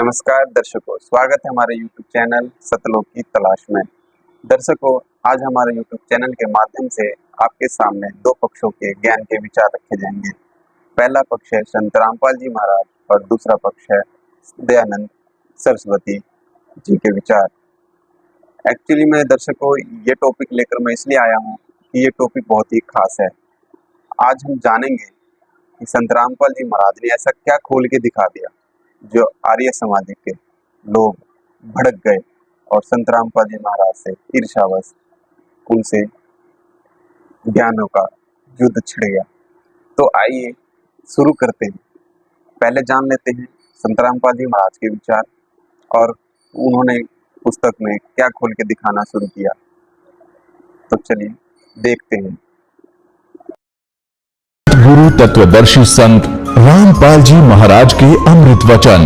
नमस्कार दर्शकों, स्वागत है हमारे YouTube चैनल सतलोक की तलाश में। दर्शकों, आज हमारे YouTube चैनल के माध्यम से आपके सामने दो पक्षों के ज्ञान के विचार रखे जाएंगे। पहला पक्ष है संत रामपाल जी महाराज और दूसरा पक्ष है दयानंद सरस्वती जी के विचार। एक्चुअली में दर्शकों, ये टॉपिक लेकर मैं इसलिए आया हूँ कि ये टॉपिक बहुत ही खास है। आज हम जानेंगे कि संत रामपाल जी महाराज ने ऐसा क्या खोल के दिखा दिया जो आर्य समाज के लोग भड़क गए और संत रामपाल जी महाराज से ईर्ष्यावश उनसे ज्ञानों का युद्ध छिड़ गया। तो आइए शुरू करते हैं। पहले जान लेते हैं संत रामपाल जी महाराज के विचार और उन्होंने पुस्तक में क्या खोल के दिखाना शुरू किया। तो चलिए देखते हैं। गुरु तत्वदर्शी संत रामपाल जी महाराज के अमृत वचन।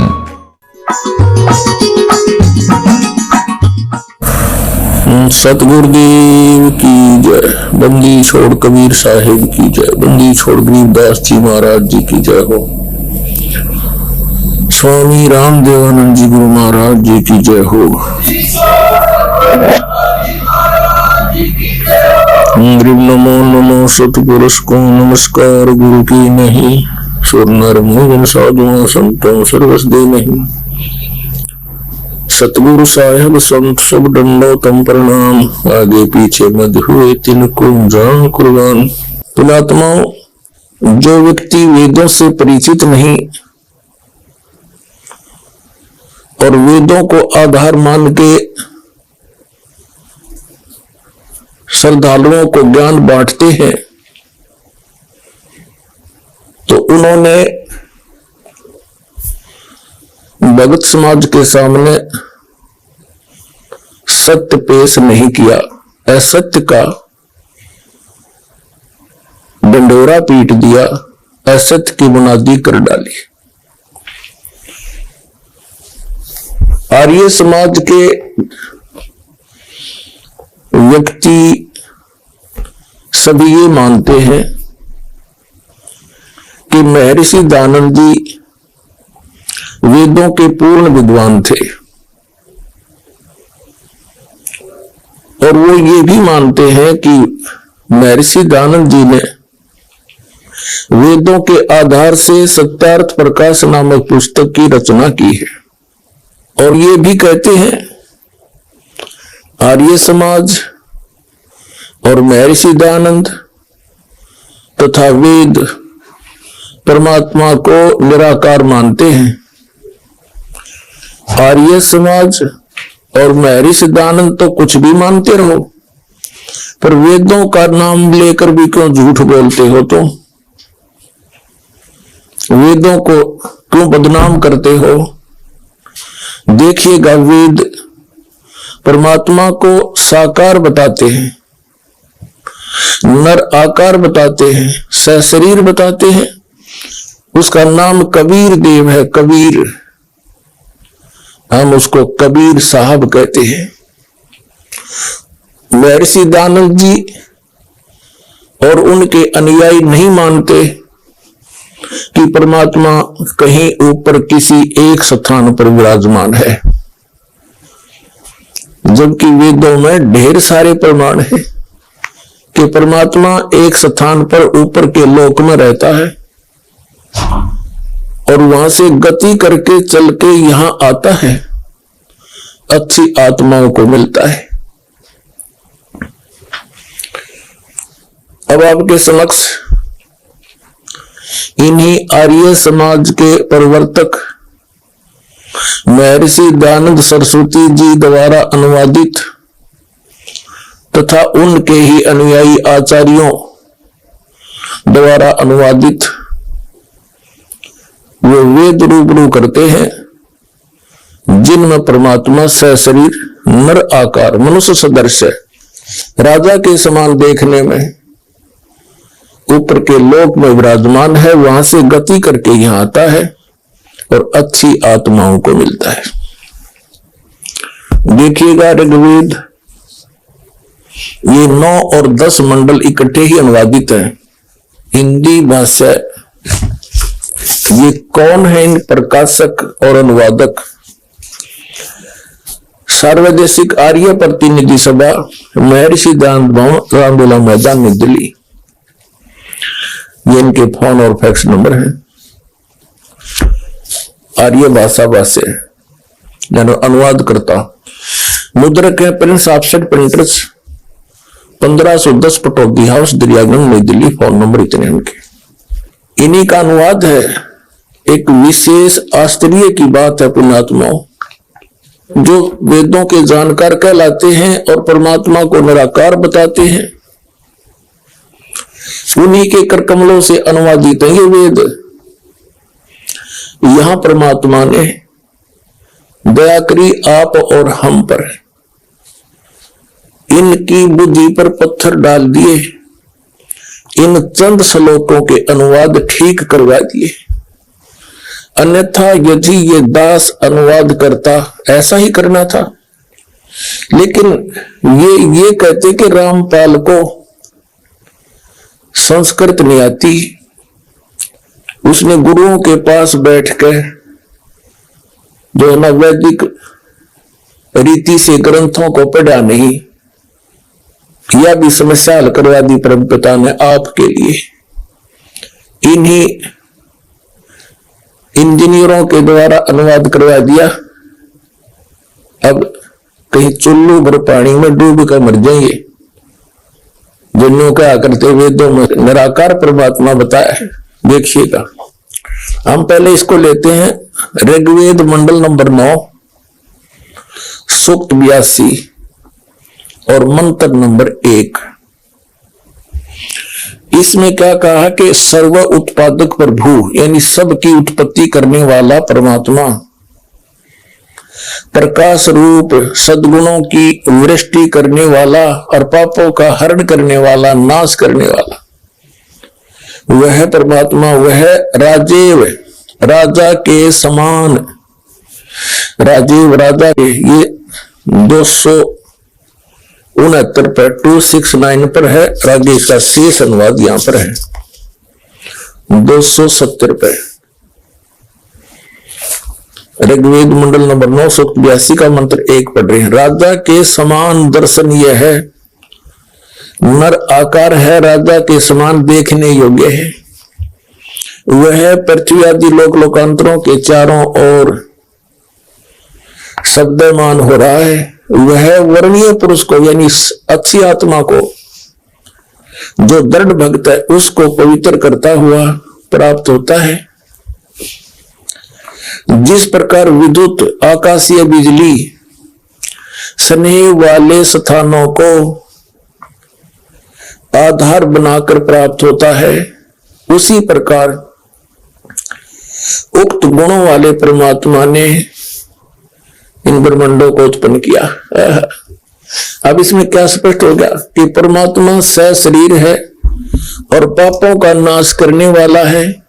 सतगुरुदेव की जय। बंदी छोड़ कबीर साहिब की जय। बंदी छोड़ गरीबदास जी महाराज जी की जय हो। स्वामी रामदेवानंद जी गुरु महाराज जी की जय हो। गरीब नमो नमो सतपुरुष को नमस्कार गुरु की नहीं। सुर नर मुनि साधुओं संतों सर्वस दे नहीं। सतगुरु साहेब संत सब दंडोतम प्रणाम। आगे पीछे मध्य हुए तिनको जान कुर्बान। पुणात्माओं, जो व्यक्ति वेदों से परिचित नहीं और वेदों को आधार मान के श्रद्धालुओं को ज्ञान बांटते हैं, तो उन्होंने भगत समाज के सामने सत्य पेश नहीं किया। असत्य का डंडोरा पीट दिया, असत्य की बुनियादी कर डाली। आर्य समाज के व्यक्ति सभी ये मानते हैं कि महर्षि दयानंद जी वेदों के पूर्ण विद्वान थे और वो ये भी मानते हैं कि महर्षि दयानंद जी ने वेदों के आधार से सत्यार्थ प्रकाश नामक पुस्तक की रचना की है। और ये भी कहते हैं आर्य समाज और महर्षि दयानंद तथा वेद परमात्मा को निराकार मानते हैं। आर्य समाज और महर्षि दयानंद तो कुछ भी मानते रहो, पर वेदों का नाम लेकर भी क्यों झूठ बोलते हो? तो वेदों को क्यों बदनाम करते हो? देखिएगा, वेद परमात्मा को साकार बताते हैं, नर आकार बताते हैं, सशरीर बताते हैं। उसका नाम कबीर देव है। कबीर, हम उसको कबीर साहब कहते हैं। महर्षि दयानंद जी और उनके अनुयायी नहीं मानते कि परमात्मा कहीं ऊपर किसी एक स्थान पर विराजमान है, जबकि वेदों में ढेर सारे प्रमाण है कि परमात्मा एक स्थान पर ऊपर के लोक में रहता है और वहां से गति करके चल के यहां आता है, अच्छी आत्माओं को मिलता है। अब आपके समक्ष इन्हीं आर्य समाज के प्रवर्तक महर्षि दयानंद सरस्वती जी द्वारा अनुवादित तथा उनके ही अनुयायी आचार्यों द्वारा अनुवादित वो वेद रूबरू करते हैं, जिनमें परमात्मा सशरीर नर आकार मनुष्य सदृश है, राजा के समान देखने में ऊपर के लोक में विराजमान है, वहां से गति करके यहां आता है और अच्छी आत्माओं को मिलता है। देखिएगा, ऋग्वेद ये 9 और 10 मंडल इकट्ठे ही अनुवादित हैं। हिंदी भाषा ये कौन है इन प्रकाशक और अनुवादक? सार्वदेशिक आर्य प्रतिनिधि सभा, महर्षि दान भवन, रामलीला मैदान, नई दिल्ली। ये इनके फोन और फैक्स नंबर हैं। आर्य भाषा भाष्य यानी अनुवाद करता, मुद्रक है Prince offset printers, 1510 Pataudi house, Daryaganj, नई दिल्ली। फोन नंबर इतने इनके। इन्हीं का अनुवाद है। एक विशेष आश्चर्य की बात है पुण्यात्माओं, जो वेदों के जानकार कहलाते हैं और परमात्मा को निराकार बताते हैं, उन्हीं के कर कमलों से अनुवादित है ये वेद। यहां परमात्मा ने दया करी आप और हम पर, इनकी बुद्धि पर पत्थर डाल दिए, इन चंद श्लोकों के अनुवाद ठीक करवा दिए। अन्यथा यदि ये दास अनुवाद करता, ऐसा ही करना था। लेकिन ये कहते कि रामपाल को संस्कृत नहीं आती, उसने गुरुओं के पास बैठकर जो है ना वैदिक रीति से ग्रंथों को पढ़ा नहीं। यह भी समस्या हल करवा दी परम पिता ने आपके लिए। इन्हीं इंजीनियरों के द्वारा अनुवाद करवा दिया। अब कहीं चुल्लू भर पानी में डूब कर मर जाएंगे। जिन्हों क्या करते वेदों में निराकार परमात्मा बताया है, देखिएगा। हम पहले इसको लेते हैं ऋग्वेद मंडल नंबर 9, सूक्त 82 और मंत्र नंबर 1। इसमें क्या कहा कि सर्व उत्पादक प्रभु यानी सबकी उत्पत्ति करने वाला परमात्मा, प्रकाश रूप सद्गुणों की वृष्टि करने वाला और पापों का हरण करने वाला, नाश करने वाला, वह परमात्मा, वह राजेव राजा के समान। राजीव राजा के ये 269 पर 269 पर है। आगे का शेष अनुवाद यहां पर है 270 पर। ऋग्वेद मंडल नंबर 9 सूक्त 82 का मंत्र 1 पढ़ रहे हैं। राजा के समान दर्शन यह है, नर आकार है, राजा के समान देखने योग्य है। वह पृथ्वी आदि लोक लोकांतरों के चारों ओर शब्दमान हो रहा है। वह वर्णीय पुरुष को यानी अच्छी आत्मा को, जो दृढ़ भक्त है, उसको पवित्र करता हुआ प्राप्त होता है। जिस प्रकार विद्युत आकाशीय बिजली स्नेह वाले स्थानों को आधार बनाकर प्राप्त होता है, उसी प्रकार उक्त गुणों वाले परमात्मा ने इन ब्रह्मांडों को उत्पन्न किया। अब इसमें क्या स्पष्ट हो गया कि परमात्मा सशरीर है और पापों का नाश करने वाला है,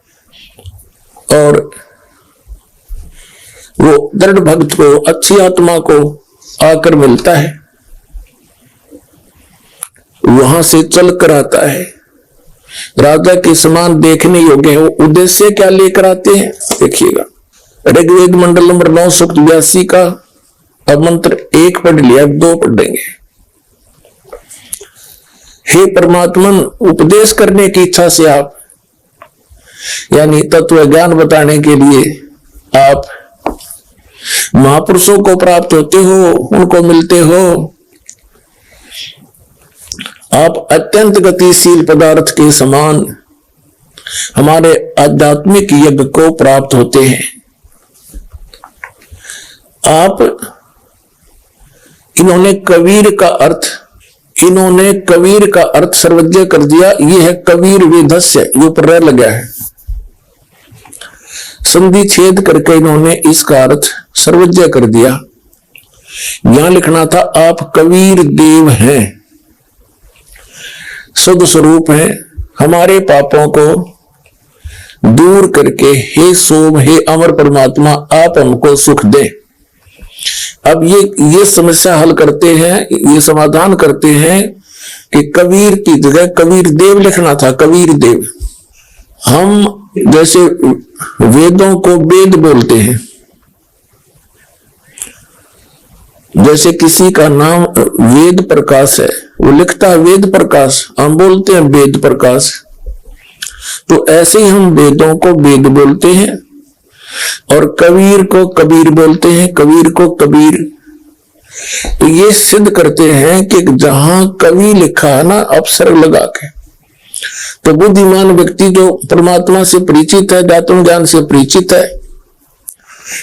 और वो दृढ़ भक्त को, अच्छी आत्मा को आकर मिलता है, वहां से चल कर आता है। राजा के समान देखने योग्य है। वो उद्देश्य क्या लेकर आते हैं देखिएगा। ऋग्वेद मंडल नंबर 9 सूक्त 82 का अब मंत्र 1 पढ़ लिया, 2 पढ़ेंगे। हे परमात्मन, उपदेश करने की इच्छा से आप यानी तत्व ज्ञान बताने के लिए आप महापुरुषों को प्राप्त होते हो, उनको मिलते हो। आप अत्यंत गतिशील पदार्थ के समान हमारे आध्यात्मिक यज्ञ को प्राप्त होते हैं। आप इन्होंने कबीर का अर्थ सर्वज्ञ कर दिया। यह है कबीर वेदस्य, ये ऊपर रह लगा है, संधि छेद करके इन्होंने इसका अर्थ सर्वज्ञ कर दिया। यहां लिखना था आप कबीर देव हैं, शुद्ध स्वरूप हैं, हमारे पापों को दूर करके हे सोम, हे अमर परमात्मा, आप हमको सुख दे। अब ये समस्या हल करते हैं, ये समाधान करते हैं कि कबीर की जगह कबीर देव लिखना था, कबीर देव। हम जैसे वेदों को वेद बोलते हैं, जैसे किसी का नाम वेद प्रकाश है, वो लिखता है वेद प्रकाश, हम बोलते हैं वेद प्रकाश। तो ऐसे ही हम वेदों को वेद बोलते हैं और कबीर को कबीर बोलते हैं, कबीर को कबीर। तो ये सिद्ध करते हैं कि जहां कवि लिखा है ना अपसर्ग लगा के, तो बुद्धिमान व्यक्ति जो परमात्मा से परिचित है, दातुम ज्ञान से परिचित है,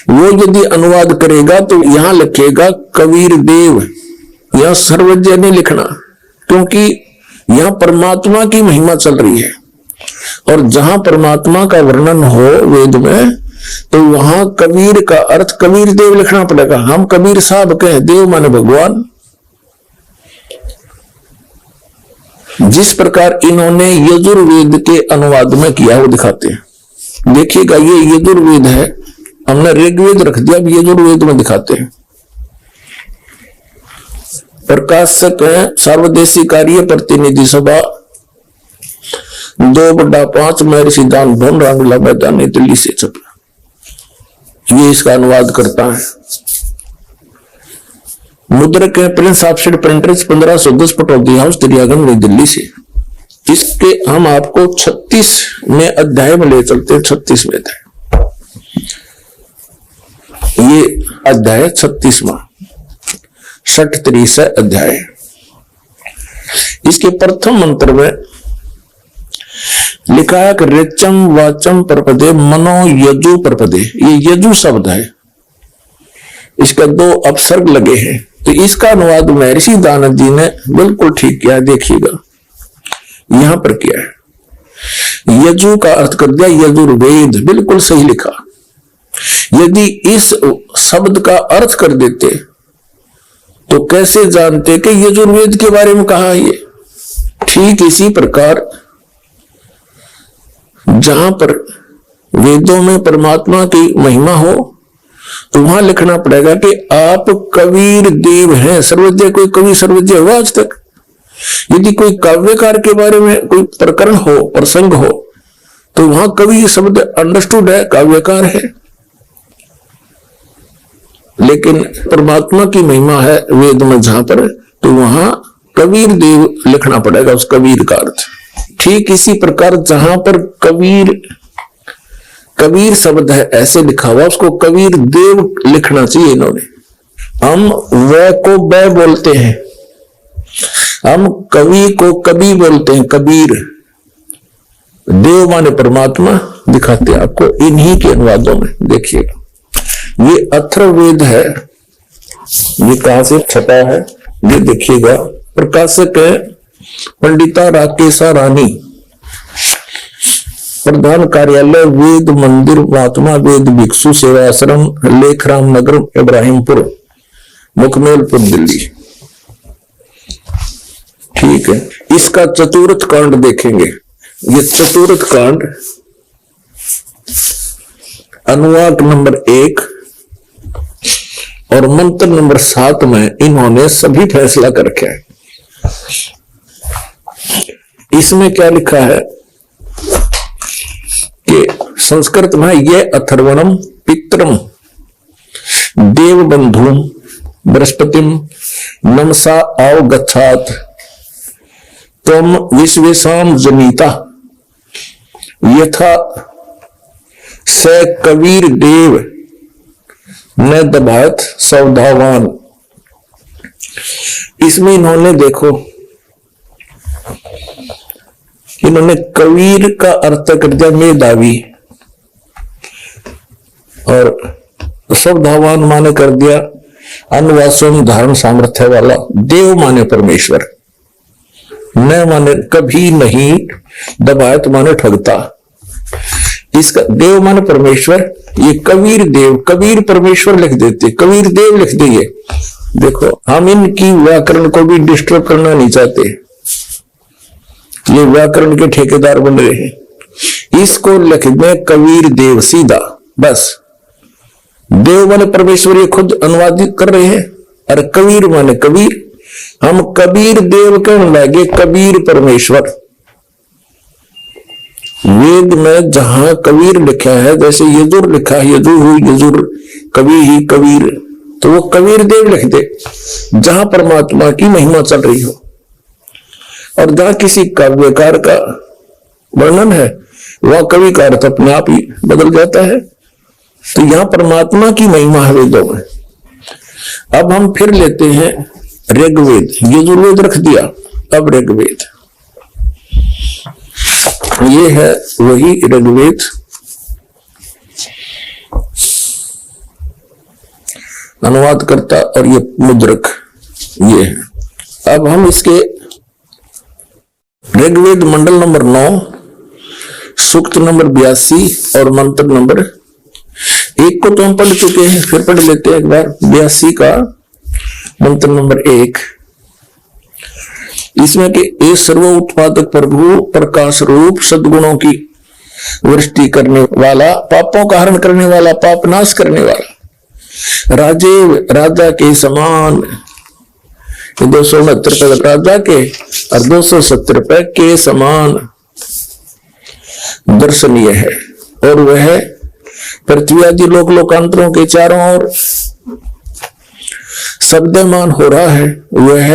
वो यदि अनुवाद करेगा तो यहां लिखेगा कबीर देव, यहां सर्वज्ञ नहीं लिखना, क्योंकि यहां परमात्मा की महिमा चल रही है। और जहां परमात्मा का वर्णन हो वेद में, तो वहां कबीर का अर्थ कबीर देव लिखना पड़ेगा। हम कबीर साहब कहे, देव माने भगवान। जिस प्रकार इन्होंने यजुर्वेद के अनुवाद में किया वो दिखाते हैं। देखिएगा ये यजुर्वेद है, हमने ऋग्वेद रख दिया, अब यजुर्वेद में दिखाते हैं। प्रकाशक है सर्वदेशी कार्य प्रतिनिधि सभा 2/5 महर्षि दान भवन रांगला मैदान नई दिल्ली से छपा। ये इसका अनुवाद करता है। मुद्रक है Prince offset printers 1510 Pataudi house Daryaganj नई दिल्ली से। इसके हम आपको 36 में अध्याय में ले चलते हैं। 36 में अध्याय, ये अध्याय 36वां 60 अध्याय। इसके प्रथम मंत्र में लिखा है कि ऋचम वाचम परपदे मनो यजु परपदे। ये यजु शब्द है, इसका 2 अपसर्ग लगे हैं। तो इसका अनुवाद महर्षि दानव जी ने बिल्कुल ठीक किया। देखिएगा यहां पर किया है, यजु का अर्थ कर दिया यजुर्वेद, बिल्कुल सही लिखा। यदि इस शब्द का अर्थ कर देते तो कैसे जानते कि यजुर्वेद के बारे में कहा है ये। ठीक इसी प्रकार जहां पर वेदों में परमात्मा की महिमा हो तो वहां लिखना पड़ेगा कि आप कबीर देव हैं, सर्वज्ञ। कोई कवि सर्वज्ञ हुआ आज तक? यदि कोई काव्यकार के बारे में कोई प्रकरण हो, प्रसंग हो, तो वहां कवि शब्द अंडरस्टूड है, काव्यकार है। लेकिन परमात्मा की महिमा है वेद में जहां पर, तो वहां कबीर देव लिखना पड़ेगा, उस कबीर का अर्थ। ठीक इसी प्रकार जहां पर कबीर शब्द है ऐसे लिखा हुआ, उसको कबीर देव लिखना चाहिए इन्होंने। हम व को ब बोलते हैं, हम कवि को कवि बोलते हैं, कबीर। देव माने परमात्मा दिखाते हैं आपको इन्हीं के अनुवादों में। देखिएगा ये अथर्ववेद है, ये कहां से छपा है ये देखिएगा। प्रकाशक है पंडिता राकेशा रानी, प्रधान कार्यालय वेद मंदिर महात्मा वेद भिक्षु सेवा आश्रम लेखराम नगर इब्राहिमपुर मुखमेलपुर दिल्ली। ठीक है, इसका चतुर्थ कांड देखेंगे। ये चतुर्थ कांड अनुवाद नंबर 1 और मंत्र नंबर 7 में इन्होंने सभी फैसला कर रखे हैं। इसमें क्या लिखा है कि संस्कृत में ये अथर्वणम पितरम देव बंधु बृहस्पतिम नमसा अवगच्छात तम विश्वेशाम जनिता यथा स कबीर देव न दबायत सौधावान। इसमें इन्होंने देखो, इन्होंने कबीर का अर्थ कर दिया मेधावी और सौधावान माने कर दिया अनुवासम धारण सामर्थ्य वाला। देव माने परमेश्वर, न माने कभी नहीं, दबायत माने ठगता। इसका देव माने परमेश्वर, ये कबीर देव, कबीर परमेश्वर लिख देते, कबीर देव लिख दिए। देखो हम इनकी व्याकरण को भी डिस्टर्ब करना नहीं चाहते, ये व्याकरण के ठेकेदार बन रहे हैं। इसको लिख दें कबीर देव सीधा, बस। देव माने परमेश्वर, ये खुद अनुवादित कर रहे हैं। अरे कबीर माने कबीर, हम कबीर देव कहने लगे, कबीर परमेश्वर। वेद में जहां कबीर लिखा है, जैसे यजुर लिखा है, यजु ही यजुर, कवि ही कबीर, तो वो कबीर देव लिख दे जहां परमात्मा की महिमा चल रही हो, और जहां किसी काव्यकार का वर्णन है वह कवि का अर्थ अपने आप ही बदल जाता है। तो यहां परमात्मा की महिमा है वेदों में। अब हम फिर लेते हैं ऋग्वेद, यजुर्वेद रख दिया, अब ऋग्वेद, ये है वही ऋग्वेद। अनुवादकर्ता और ये मुद्रक ये है। अब हम इसके ऋग्वेद मंडल नंबर 9, सूक्त नंबर 82 और मंत्र नंबर 1 को तो हम पढ़ चुके हैं, फिर पढ़ लेते हैं एक बार। 82 का मंत्र नंबर 1, इसमें कि ए सर्व उत्पादक प्रभु, प्रकाश रूप, सद्गुणों की वृष्टि करने वाला, पापों का हरण करने वाला, पाप नाश करने वाला, राजे राजा के समान, 269 पद राजा के और 270 रुपए के समान दर्शनीय है। और वह पृथ्वी आदि लोक लोकांतरों के चारों ओर शब्दमान हो रहा है। वह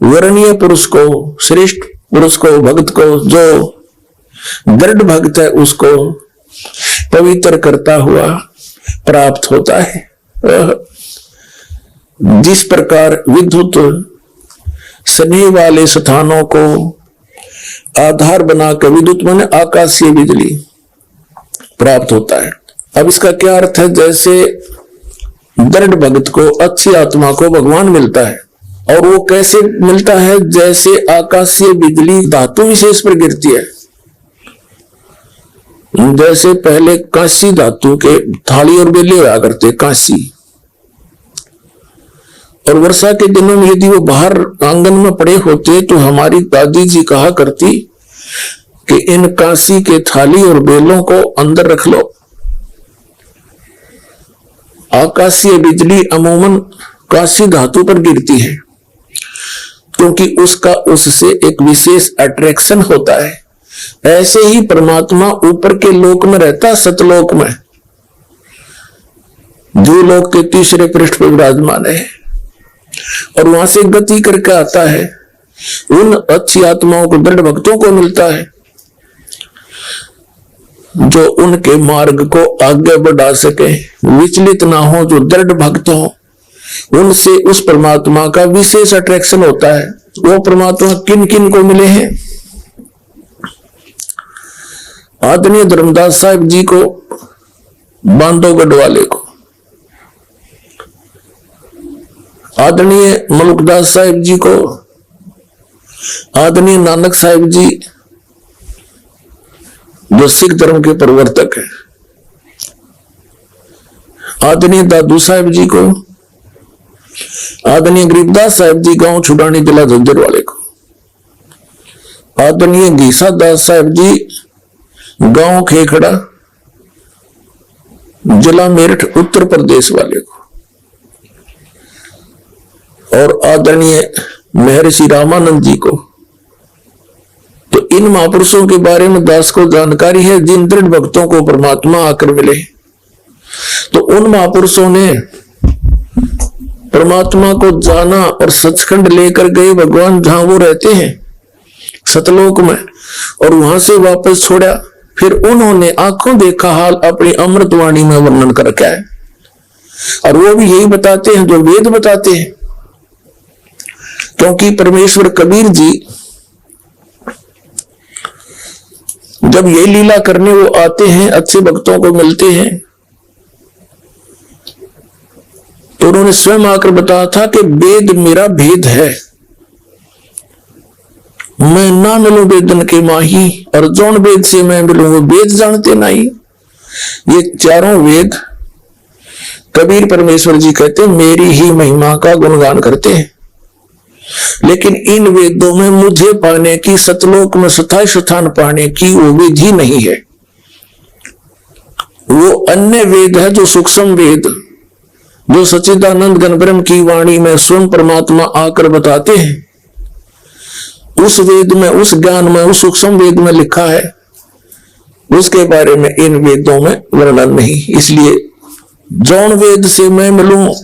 वर्णीय पुरुष को, श्रेष्ठ पुरुष को, भक्त को, जो दृढ़ भक्त है उसको पवित्र करता हुआ प्राप्त होता है। जिस प्रकार विद्युत स्नेह वाले स्थानों को आधार बनाकर, विद्युत माने आकाशीय बिजली, प्राप्त होता है। अब इसका क्या अर्थ है? जैसे दृढ़ भक्त को, अच्छी आत्मा को भगवान मिलता है, और वो कैसे मिलता है? जैसे आकाशीय बिजली धातु विशेष पर गिरती है। जैसे पहले कांसी धातु के थाली और बेले हुआ करते, कांसी, और वर्षा के दिनों में यदि वो बाहर आंगन में पड़े होते तो हमारी दादी जी कहा करती कि इन कांसी के थाली और बेलों को अंदर रख लो। आकाशीय बिजली अमूमन कांसी धातु पर गिरती है क्योंकि उसका उससे एक विशेष अट्रैक्शन होता है। ऐसे ही परमात्मा ऊपर के लोक में रहता है, सतलोक में, जो लोक के तीसरे पृष्ठ पर विराजमान है, और वहां से गति करके आता है। उन अच्छी आत्माओं को, दृढ़ भक्तों को मिलता है जो उनके मार्ग को आगे बढ़ा सके, विचलित ना हो, जो दृढ़ भक्त हो, उनसे उस परमात्मा का विशेष अट्रैक्शन होता है। वो परमात्मा किन किन को मिले हैं? आदरणीय धर्मदास साहब जी को, बांधवगढ़ वाले को, आदरणीय मलुकदास साहिब जी को, आदरणीय नानक साहिब जी जो सिख धर्म के प्रवर्तक है, आदरणीय दादू साहिब जी को, आदरणीय गरीबदास साहिब जी गांव छुड़ानी जिला झज्जर वाले को, आदरणीय घीसा दास साहिब जी गांव खेखड़ा जिला मेरठ उत्तर प्रदेश वाले को, और आदरणीय महर्षि रामानंद जी को। तो इन महापुरुषों के बारे में दास को जानकारी है, जिन दृढ़ भक्तों को परमात्मा आकर मिले। तो उन महापुरुषों ने परमात्मा को जाना और सचखंड लेकर गए भगवान जहां वो रहते हैं, सतलोक में, और वहां से वापस छोड़ा। फिर उन्होंने आंखों देखा हाल अपनी अमृतवाणी में वर्णन करके आए, और वो भी यही बताते हैं जो वेद बताते हैं। क्योंकि परमेश्वर कबीर जी जब ये लीला करने वो आते हैं, अच्छे भक्तों को मिलते हैं, तो उन्होंने स्वयं आकर बताया था कि वेद मेरा भेद है, मैं ना मिलूं वेदन के माही, और जौन वेद से मैं मिलूं वो वेद जानते नहीं। ये चारों वेद कबीर परमेश्वर जी कहते हैं मेरी ही महिमा का गुणगान करते हैं। लेकिन इन वेदों में मुझे पाने की, सतलोक में स्थायी स्थान पाने की वो विधि नहीं है। वो अन्य वेद है जो सूक्ष्म वेद, जो सच्चिदानंद घन ब्रह्म की वाणी में स्वयं परमात्मा आकर बताते हैं। उस वेद में, उस ज्ञान में, उस सूक्ष्म वेद में लिखा है, उसके बारे में इन वेदों में वर्णन नहीं। इसलिए जौन वेद से मैं मिलूं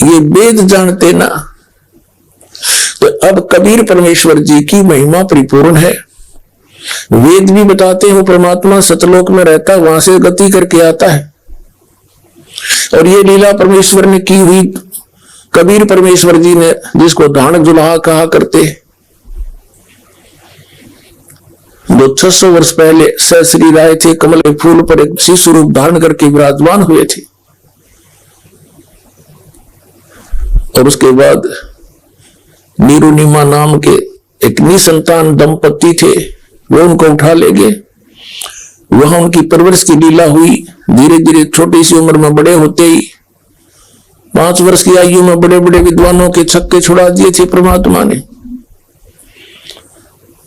ये वेद जानते ना, तो अब कबीर परमेश्वर जी की महिमा परिपूर्ण है। वेद भी बताते हैं वो परमात्मा सतलोक में रहता है, वहां से गति करके आता है। और ये लीला परमेश्वर ने की हुई, कबीर परमेश्वर जी ने, जिसको धान जुलाहा कहा करते, जो 600 वर्ष पहले सहश्री राय थे, कमल के फूल पर एक शिशु रूप धारण करके विराजमान हुए थे। और उसके बाद नीरुनिमा नाम के एक निसंतान दंपति थे, वो उनको उठा ले गए। वहां उनकी परवरिश की लीला हुई। धीरे धीरे छोटी सी उम्र में बड़े होते ही 5 वर्ष की आयु में बड़े बड़े विद्वानों के छक्के छुड़ा दिए थे परमात्मा ने,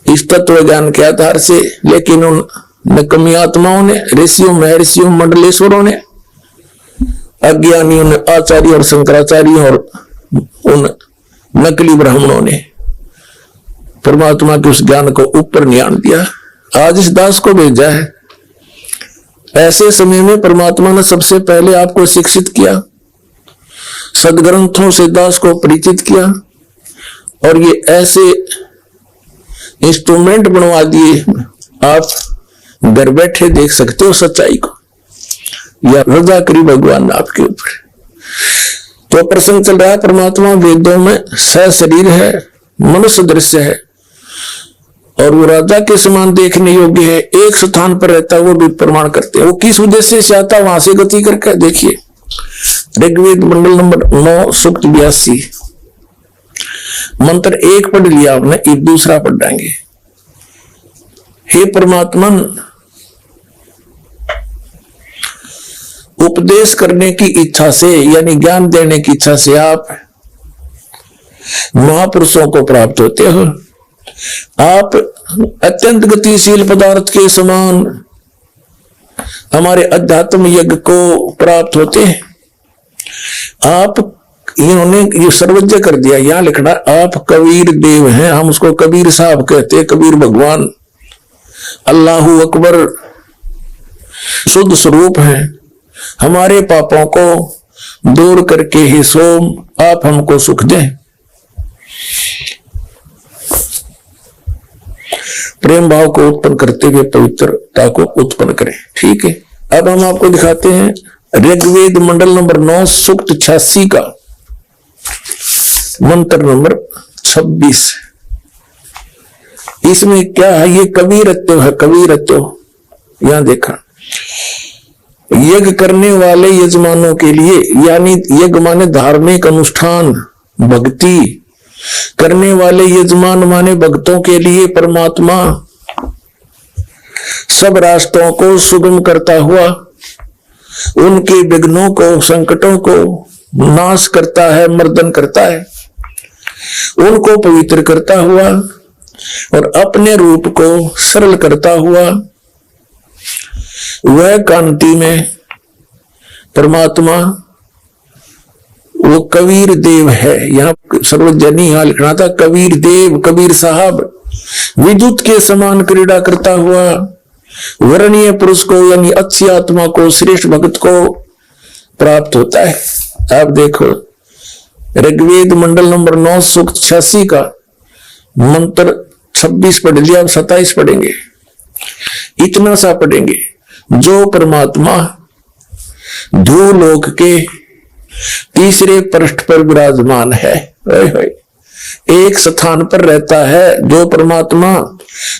इस तत्व ज्ञान के आधार से। लेकिन उन नकमी आत्माओं ने, ऋषियों, महर्षियों, मंडलेश्वरों ने, अज्ञानियों ने, आचार्य और शंकराचार्य और उन नकली ब्राह्मणों ने परमात्मा के उस ज्ञान को ऊपर नियान दिया। आज इस दास को भेजा है। ऐसे समय में परमात्मा ने सबसे पहले आपको शिक्षित किया, सदग्रंथों से दास को परिचित किया, और ये ऐसे इंस्ट्रूमेंट बनवा दिए, आप घर बैठे देख सकते हो सच्चाई को, या रजा करी भगवान ने आपके ऊपर। तो प्रसंग चल रहा है, परमात्मा वेदों में सशरीर है, मनुष्य दृश्य है, और वो राजा के समान देखने योग्य है। एक स्थान पर रहता है, वो भी प्रमाण करते हैं। वो किस उद्देश्य से आता है, वहां से गति करके देखिए। ऋग्वेद मंडल नंबर 9 सूक्त 82 मंत्र 1 पढ़ लिया आपने, एक दूसरा पढ़ देंगे। हे परमात्मा, उपदेश करने की इच्छा से, यानी ज्ञान देने की इच्छा से आप महापुरुषों को प्राप्त होते हो। आप अत्यंत गतिशील पदार्थ के समान हमारे अध्यात्म यज्ञ को प्राप्त होते हैं। आप, इन्होंने ये सर्वज्ञ कर दिया, यहां लिखना आप कबीर देव हैं, हम उसको कबीर साहब कहते हैं, कबीर भगवान, अल्लाहू अकबर, शुद्ध स्वरूप हैं। हमारे पापों को दूर करके ही सोम आप हमको सुख दें। प्रेम भाव को उत्पन्न करते हुए पवित्रता को उत्पन्न करें। ठीक है, अब हम आपको दिखाते हैं ऋग्वेद मंडल नंबर 9 सूक्त 86 का मंत्र नंबर 26। इसमें क्या है, ये कबीरत्व है, कबीरत्व। यहां देखा, यज्ञ करने वाले यजमानों के लिए, यानी यज्ञ माने धार्मिक अनुष्ठान, भक्ति करने वाले यजमान माने भक्तों के लिए परमात्मा सब रास्तों को सुगम करता हुआ उनके विघ्नों को, संकटों को नाश करता है, मर्दन करता है, उनको पवित्र करता हुआ और अपने रूप को सरल करता हुआ वह कांति में परमात्मा वो कबीर देव है। यहां सर्वजनी यहां लिखना था कबीर देव, कबीर साहब। विद्युत के समान क्रीड़ा करता हुआ वर्णीय पुरुष को, यानी अच्छी आत्मा को, श्रेष्ठ भक्त को प्राप्त होता है। आप देखो ऋग्वेद मंडल नंबर 9 सूक्त 86 का मंत्र 26 पढ़ लिया, अब 27 पढ़ेंगे। इतना सा पढ़ेंगे, जो परमात्मा धूलोक के तीसरे पृष्ठ पर विराजमान है, एक स्थान पर रहता है, जो परमात्मा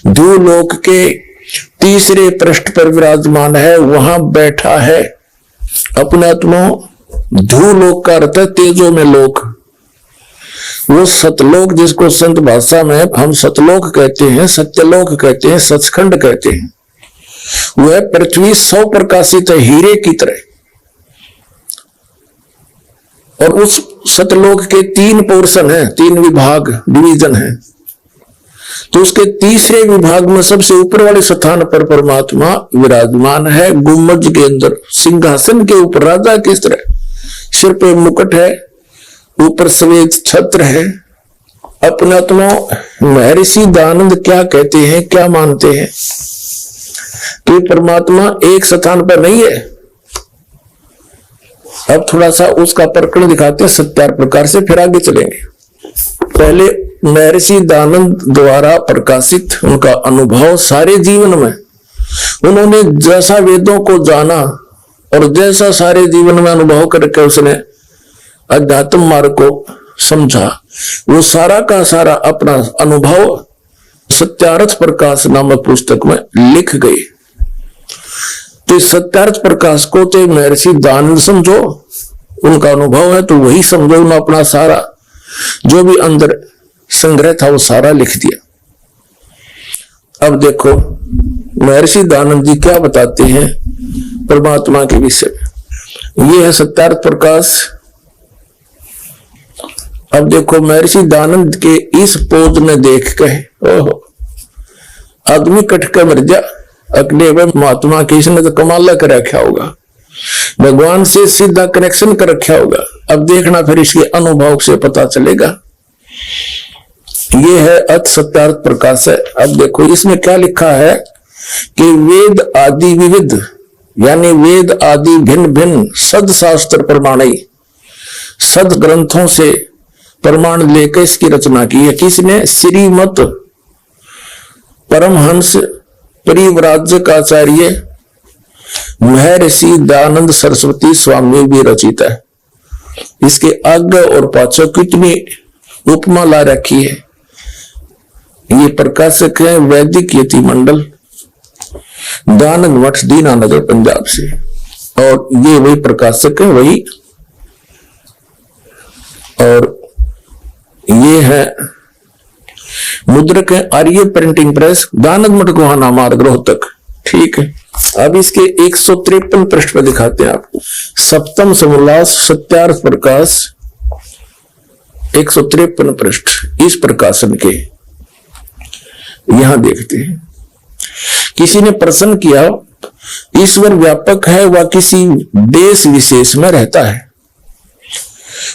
धूलोक के तीसरे पृष्ठ पर विराजमान है, वहां बैठा है। अपने आत्मा धूलोक का अर्थ है तेजो में लोक, वो सतलोक जिसको संत भाषा में हम सतलोक कहते हैं, सत्यलोक कहते हैं, सचखंड कहते हैं। वह पृथ्वी 100 प्रकाशित है हीरे की तरह, और उस सतलोक के 3 पोर्शन हैं, 3 विभाग, डिवीजन हैं। तो उसके तीसरे विभाग में सबसे ऊपर वाले स्थान पर परमात्मा विराजमान है, गुम्बज के अंदर, सिंहासन के ऊपर राजा की तरह। सिर पे मुकुट है, ऊपर सफेद छत्र है। अपना महर्षि दयानंद क्या कहते हैं, क्या मानते हैं कि परमात्मा एक स्थान पर नहीं है, अब थोड़ा सा उसका प्रकरण दिखाते हैं सत्यार प्रकार से, फिर आगे चलेंगे। पहले महर्षि दानंद द्वारा प्रकाशित उनका अनुभव सारे जीवन में, उन्होंने जैसा वेदों को जाना और जैसा सारे जीवन में अनुभव करके उसने अध्यात्म मार्ग को समझा, वो सारा का सारा अपना अनुभव सत्यार्थ प्रकाश नामक पुस्तक में लिख गए। तो सत्यार्थ प्रकाश को तो महर्षि दानंद समझो, उनका अनुभव है तो वही समझो, उन्होंने अपना सारा जो भी अंदर संग्रह था वो सारा लिख दिया। अब देखो महर्षि दानंद जी क्या बताते हैं परमात्मा के विषय में। ये है सत्यार्थ प्रकाश। अब देखो महर्षि दानंद के इस पोज में देख के ओहो आदमी कट के मर जा, अगले महात्मा के इसने तो कमाल कर रखा होगा, भगवान से सीधा कनेक्शन कर रखा होगा। अब देखना फिर इसके अनुभव से पता चलेगा। ये है अथ सत्यार्थ प्रकाश है। अब देखो इसमें क्या लिखा है कि वेद आदि विविध, यानी वेद आदि भिन्न भिन्न सद शास्त्र प्रमाणी, सद ग्रंथों से प्रमाण लेकर इसकी रचना की है। किसने? श्रीमत परमहंस परिव्राजक आचार्य महर्षि दानंद सरस्वती स्वामी भी रचित है। इसके आगे और पाछे कितनी उपमा ला रखी है। ये प्रकाशक है वैदिक यति मंडल, दानंद मठ, दीनानगर, पंजाब से। और ये वही प्रकाशक है वही। और ये है मुद्रक है आर्य प्रिंटिंग प्रेस, दानंद मठ गोहाना मार्ग रोहतक। ठीक है। अब इसके 153 पृष्ठ पर दिखाते हैं आपको। सप्तम समोल्लास सत्यार्थ प्रकाश 153 पृष्ठ इस प्रकाशन के यहां देखते हैं। किसी ने प्रश्न किया ईश्वर व्यापक है व किसी देश विशेष में रहता है?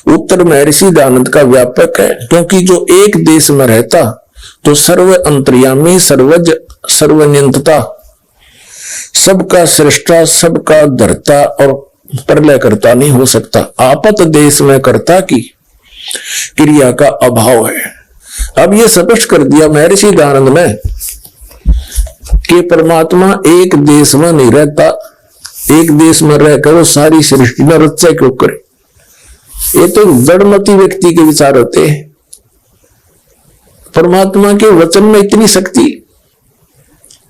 उत्तर महर्षि दानंद का व्यापक है, क्योंकि जो एक देश में रहता तो सर्व अंतर्यामी, सर्वज, सर्वनियंता, सबका सृष्टा, सबका धर्ता और प्रलय करता नहीं हो सकता। आपत देश में कर्ता की क्रिया का अभाव है। अब ये स्पष्ट कर दिया महर्षि दानंद ने कि परमात्मा एक देश में नहीं रहता, एक देश में रहकर वो सारी सृष्टि में रचा क्यों करे। ये तो जड़मती व्यक्ति के विचार होते हैं। परमात्मा के वचन में इतनी शक्ति,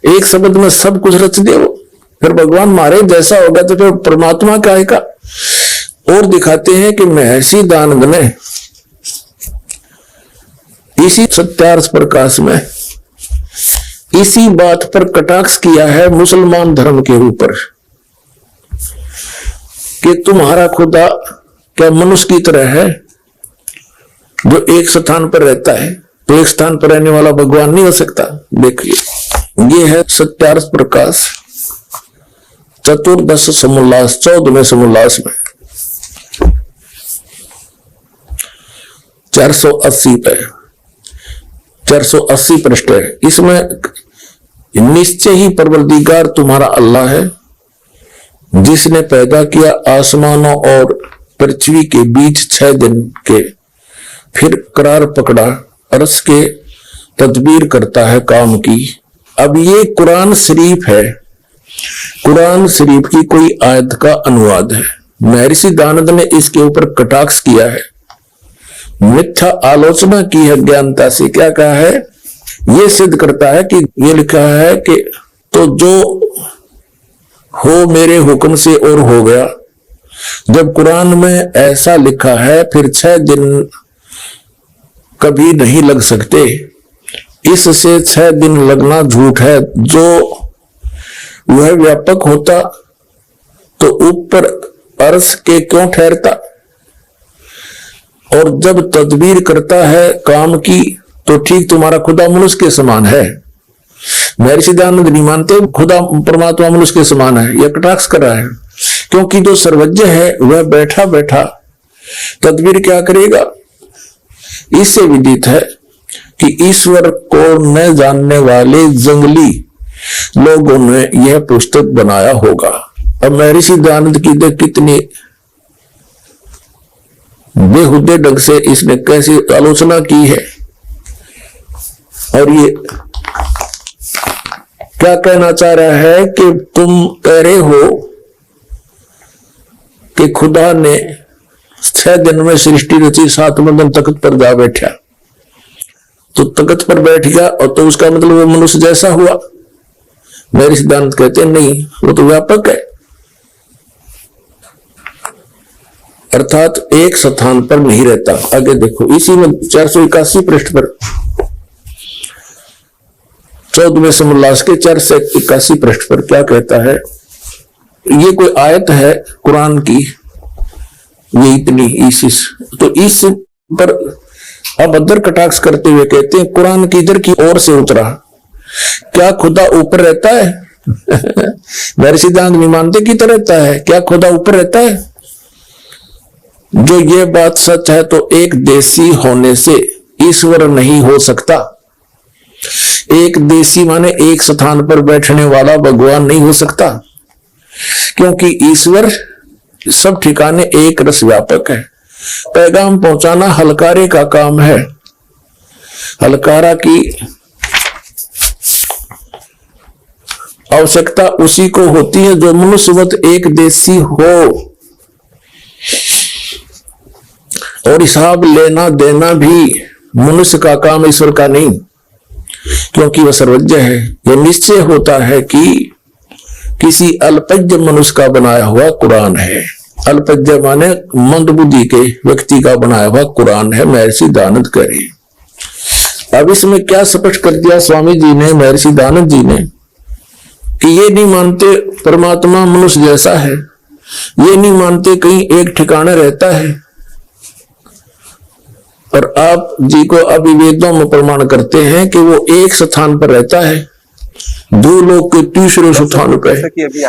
एक शब्द में सब कुछ रच दे वो। फिर भगवान मारे जैसा होगा तो फिर परमात्मा क्या आएगा। और दिखाते हैं कि महर्षि दानंद ने इसी सत्यार्थ प्रकाश में इसी बात पर कटाक्ष किया है मुसलमान धर्म के ऊपर कि तुम्हारा खुदा क्या मनुष्य की तरह है जो एक स्थान पर रहता है, तो एक स्थान पर रहने वाला भगवान नहीं हो सकता। देखिए ये है सत्यार्थ प्रकाश चतुर्दश समोल्लास 14वें समोल्लास में 480 पे 480 पृष्ठ है। इसमें निश्चय ही परवरदिगार तुम्हारा अल्लाह है, जिसने पैदा किया आसमानों और पृथ्वी के बीच 6 दिन के, फिर करार पकड़ा, अर्श के तदबीर करता है काम की। अब ये कुरान शरीफ है, कुरान शरीफ की कोई आयत का अनुवाद है। महर्षि दानंद ने इसके ऊपर कटाक्ष किया है, मिथ्या आलोचना की है, ज्ञानता से क्या कहा है, ये सिद्ध करता है कि ये लिखा है कि तो जो हो मेरे हुक्म से और हो गया। जब कुरान में ऐसा लिखा है फिर 6 दिन कभी नहीं लग सकते, इससे 6 दिन लगना झूठ है। जो वह व्यापक होता तो ऊपर अर्श के क्यों ठहरता, और जब तदबीर करता है काम की तो ठीक तुम्हारा खुदा मनुष्य के समान है। महर्षि दानंद नहीं मानते खुदा परमात्मा मनुष्य के समान है, यह कटाक्ष कर रहा है, क्योंकि जो सर्वज्ञ है वह बैठा बैठा तदबीर क्या करेगा। इससे विदित है कि ईश्वर को न जानने वाले जंगली लोगों ने यह पुस्तक बनाया होगा। अब महर्षि दानंद की देख कितनी बेहुदे ढंग से इसने कैसी आलोचना की है। और ये क्या कहना चाह रहा है कि तुम कह रहे हो कि खुदा ने 6 दिन में सृष्टि रची, 7वें दिन तख्त पर जा बैठा, तो तख्त पर बैठ गया और तो उसका मतलब वो मनुष्य जैसा हुआ। मेरे सिद्धांत कहते हैं नहीं, वो तो व्यापक है, अर्थात एक स्थान पर नहीं रहता। आगे देखो, इसी में 481 पृष्ठ पर 14वें समोल्लास के 481 पृष्ठ पर क्या कहता है। ये कोई आयत है कुरान की, ये इतनी इस तो इस पर अब अदर कटाक्ष करते हुए कहते हैं कुरान की इधर की ओर से उतरा, क्या खुदा ऊपर रहता है? मेरे सिद्धांत नहीं मानते कि तरह रहता है, क्या खुदा ऊपर रहता है? जो ये बात सच है तो एक देशी होने से ईश्वर नहीं हो सकता। एक देशी माने एक स्थान पर बैठने वाला भगवान नहीं हो सकता, क्योंकि ईश्वर सब ठिकाने एक रस व्यापक है। पैगाम पहुंचाना हलकारे का काम है। हलकारा की आवश्यकता उसी को होती है जो मनुष्यवत एक देशी हो, और हिसाब लेना देना भी मनुष्य का काम, ईश्वर का नहीं, क्योंकि वह सर्वज्ञ है। यह निश्चय होता है कि किसी अल्पज्ञ मनुष्य का बनाया हुआ कुरान है। अल्पज्ञ माने मंद बुद्धि के व्यक्ति का बनाया हुआ कुरान है, महर्षि दयानंद करें। अब इसमें क्या स्पष्ट कर दिया स्वामी जी ने, महर्षि दयानंद जी ने, कि ये नहीं मानते परमात्मा मनुष्य जैसा है, ये नहीं मानते कहीं एक ठिकाना रहता है, और आप जी को अभी वेदों में प्रमाण करते हैं कि वो एक स्थान पर रहता है, दो लोग के तीसरे स्थान पर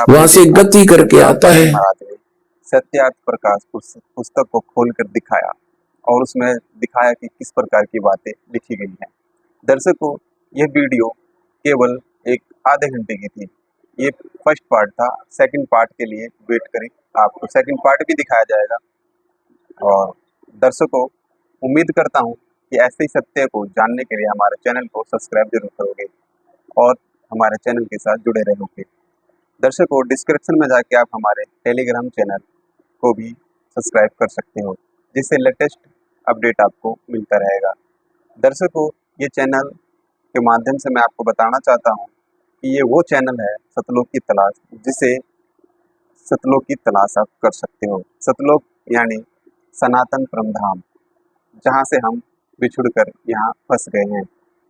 वहां से गति करके आता है। सत्यार्थ प्रकाश पुस्तक को खोलकर दिखाया और उसमें दिखाया कि किस प्रकार की बातें लिखी गई हैं। दर्शकों, यह वीडियो केवल एक आधे घंटे की थी। ये फर्स्ट पार्ट था, सेकंड पार्ट के लिए वेट करें, आपको सेकंड पार्ट भी दिखाया जाएगा। और दर्शकों, उम्मीद करता हूं कि ऐसे ही सत्य को जानने के लिए हमारे चैनल को सब्सक्राइब जरूर करोगे और हमारे चैनल के साथ जुड़े रहोगे। दर्शकों, डिस्क्रिप्शन में जाके आप हमारे टेलीग्राम चैनल को भी सब्सक्राइब कर सकते हो, जिससे लेटेस्ट अपडेट आपको मिलता रहेगा। दर्शकों, ये चैनल के माध्यम से मैं आपको बताना चाहता हूँ कि ये वो चैनल है सतलोक की तलाश, जिसे सतलोक की तलाश आप कर सकते हो। सतलोक यानी सनातन परमधाम, जहाँ से हम बिछुड़ कर यहाँ फंस गए हैं।